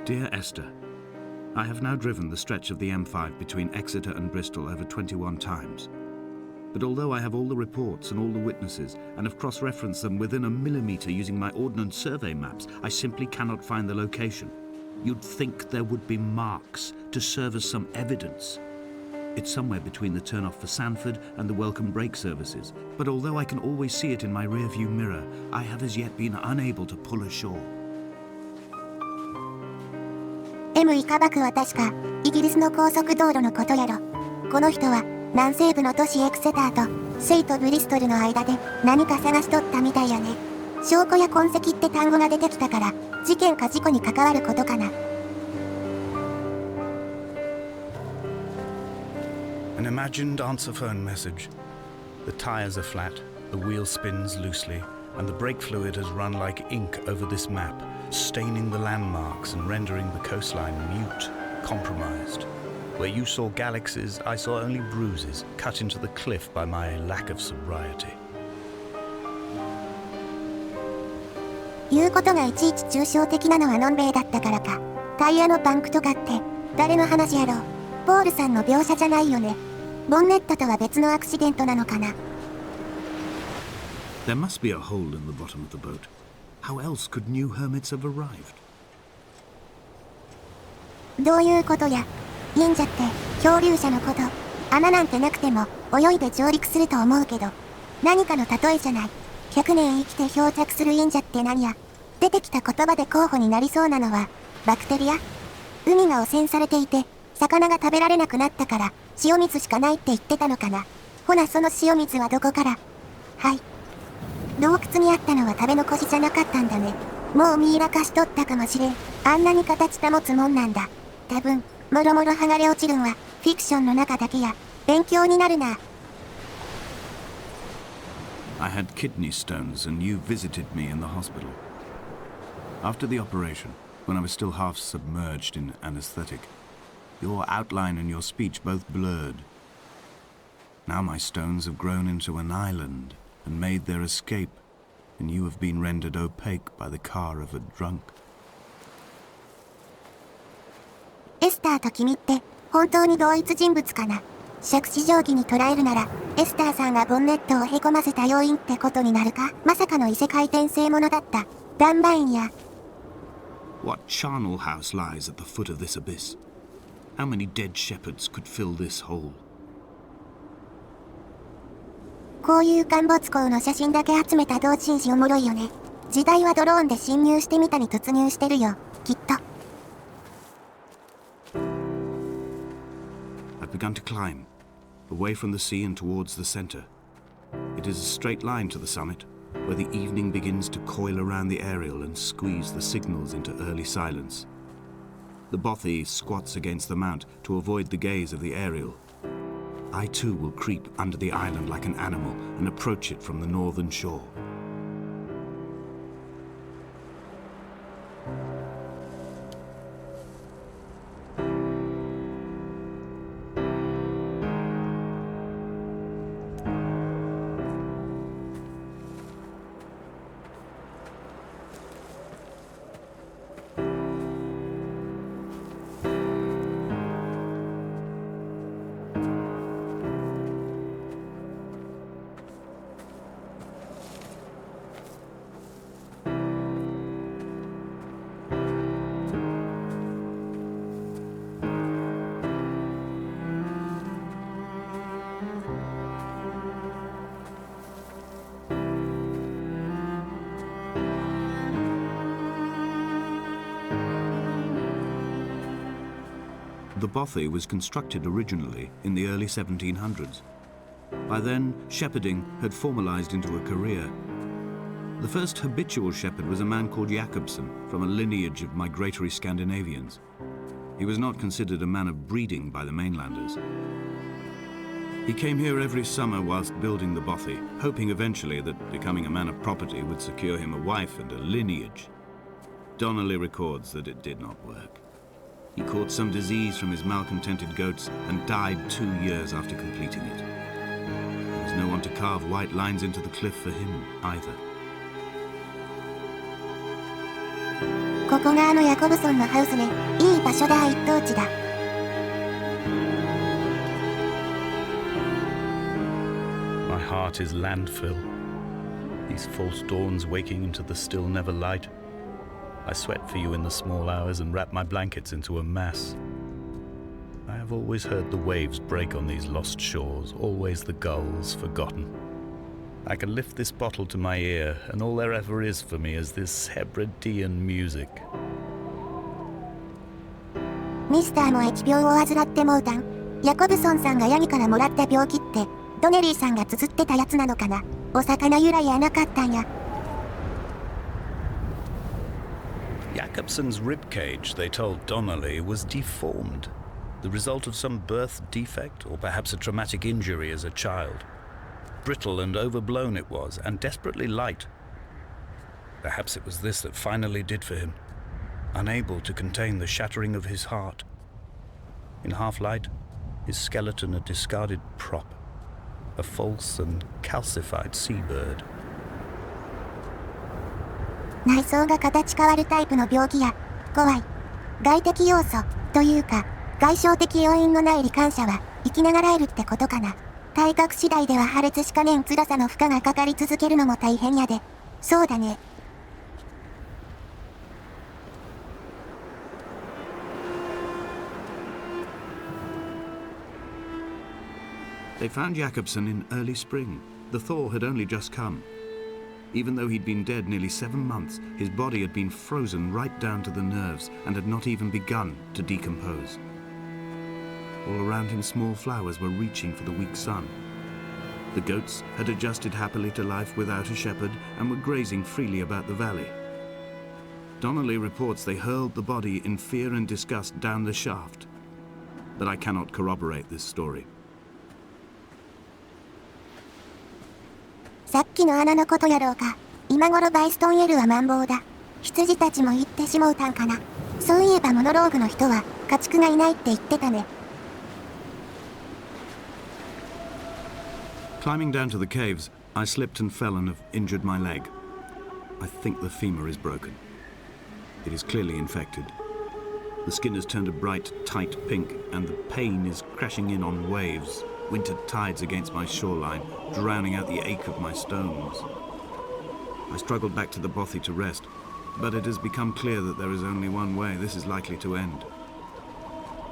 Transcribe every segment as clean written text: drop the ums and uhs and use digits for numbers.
Dear Esther, I have now driven the stretch of the M5 between Exeter and Bristol over 21 times. But although I have all the reports and all the witnesses and have cross-referenced them within a millimetre using my Ordnance Survey maps, I simply cannot find the location. You'd think there would be marks to serve as some evidence. It's somewhere between the turn-off for Sanford and the welcome break services, but although I can always see it in my rear-view mirror, I have as yet been unable to pull ashore. M イカバクは確かイギリスの高速道路のことやろ。この人は南西部の都市エクセターとシェイとブリストルの間で何か探しとったみたいやね。証拠や痕跡って単語が出てきたから事件か事故に関わることかな。An imagined answer phone message. The tires are flat, the wheel spins loosely, and the brake fluid has run like ink over this map, staining the landmarks and rendering the coastline mute, compromised. Where you saw galaxies, I saw only bruises cut into the cliff by my lack of sobriety. 言うことがいちいち抽象的なのはのんべえだったからか。タイヤのパンクとかって誰の話やろう。ポールさんの描写じゃないよね。ボンネットとは別のアクシデントなのかな。There must be a hole in the bottom of the boat. How else could new hermits have arrived? どういうことや。忍者って漂流者のこと。穴なんてなくても泳いで上陸すると思うけど、何かの例えじゃない。100年生きて漂着する忍者って何や。出てきた言葉で候補になりそうなのはバクテリア。海が汚染されていて魚が食べられなくなったから塩水しかないって言ってたのかな。ほなその塩水はどこから。はい。洞窟にあったのは食べ残しじゃなかったんだね。もうミイラ化しとったかもしれん。あんなに形保つもんなんだ。多分もろもろ剥がれ落ちるんはフィクションの中だけや。勉強になるな。I had kidney stones and you visited me in the hospital. After the operation, when I was still half submerged in anesthetic, your outline and your speech both blurred. Now my stones have grown into an island and made their escape, and you have been rendered opaque by the car of a drunk. エスターと君って本当に同一人物かな。杓子定規に捉えるならエスターさんがボンネットをへこませた要因ってことになるか。まさかの異世界転生ものだった。ダンバインや。What charnel house lies at the foot of this abyss? How many dead shepherds could fill this hole? こういう陥没港の写真だけ集めた同人誌おもろいよね。時代はドローンで侵入してみたに突入してるよ、きっと。I've begun to climb, away from the sea and towards the center. It is a straight line to the summit, where the evening begins to coil around the aerial and squeeze the signals into early silence. The bothy squats against the mount to avoid the gaze of the aerial. I too will creep under the island like an animal and approach it from the northern shore. The bothy was constructed originally in the early 1700s. By then, shepherding had formalized into a career. The first habitual shepherd was a man called Jakobsen, from a lineage of migratory Scandinavians. He was not considered a man of breeding by the mainlanders. He came here every summer whilst building the bothy, hoping eventually that becoming a man of property would secure him a wife and a lineage. Donnelly records that it did not work. He caught some disease from his malcontented goats and died 2 years after completing it. There was no one to carve white lines into the cliff for him either. ここがヤコブソンのハウスね。いい場所だ、一等地だ。My heart is landfill. These false dawns waking into the still never light. I sweat for you in the small hours and wrap my blankets into a mass. I have always heard the waves break on these lost shores, always the gulls forgotten. I can lift this bottle to my ear, and all there ever is for me is this Hebridean music. ミスターも疫病を患ってもうたん。ヤコブソンさんがヤギからもらった病気って、ドネリーさんが綴ってたやつなのかな。お魚由来やなかったんや。Jakobsen's ribcage, they told Donnelly, was deformed, the result of some birth defect or perhaps a traumatic injury as a child. Brittle and overblown it was, and desperately light. Perhaps it was this that finally did for him, unable to contain the shattering of his heart. In half-light, his skeleton a discarded prop, a false and calcified seabird. 内装が形変わるタイプの病気や、怖い。外的要素、というか、外傷的要因のない罹患者は、生きながらえるってことかな。体格次第では破裂しかねん辛さの負荷がかかり続けるのも大変やで。そうだね。They found Jakobsen in early spring. The thaw had only just come. Even though he'd been dead nearly 7 months, his body had been frozen right down to the nerves and had not even begun to decompose. All around him small flowers were reaching for the weak sun. The goats had adjusted happily to life without a shepherd and were grazing freely about the valley. Donnelly reports they hurled the body in fear and disgust down the shaft. But I cannot corroborate this story. さっきの穴のことやろうか。今頃バイストンエルはマンボウだ。羊たちも行ってしもうたんかな。そういえばモノローグの人は家畜がいないって言ってたね。Climbing down to the caves, I slipped and fell and have injured my leg. I think the femur is broken. It is clearly infected. The skin has turned a bright, tight pink, and the pain is crashing in on waves, winter tides against my shoreline, drowning out the ache of my stones. I struggled back to the bothy to rest, but it has become clear that there is only one way this is likely to end.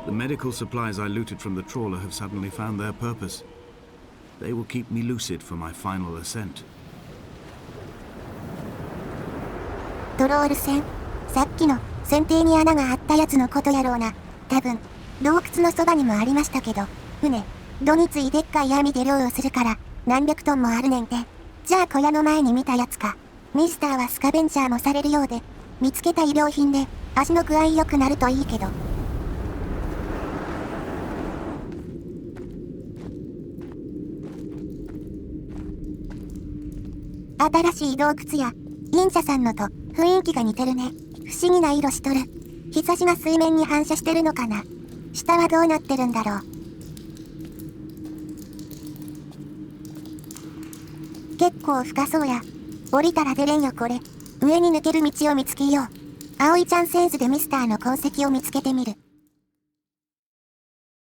The medical supplies I looted from the trawler have suddenly found their purpose. They will keep me lucid for my final ascent. トロール船。さっきの船底に穴があったやつのことやろうな。多分、洞窟のそばにもありましたけど、船、どについでっかい網で漁をするから、何百トンもあるねんて。じゃあ小屋の前に見たやつか。ミスターはスカベンジャーもされるようで、見つけた医療品で、足の具合良くなるといいけど。新しい洞窟や、忍者さんのと雰囲気が似てるね。不思議な色しとる。日差しが水面に反射してるのかな。下はどうなってるんだろう。結構深そうや。降りたら出れんよこれ。上に抜ける道を見つけよう。葵ちゃんセンスでミスターの痕跡を見つけてみる。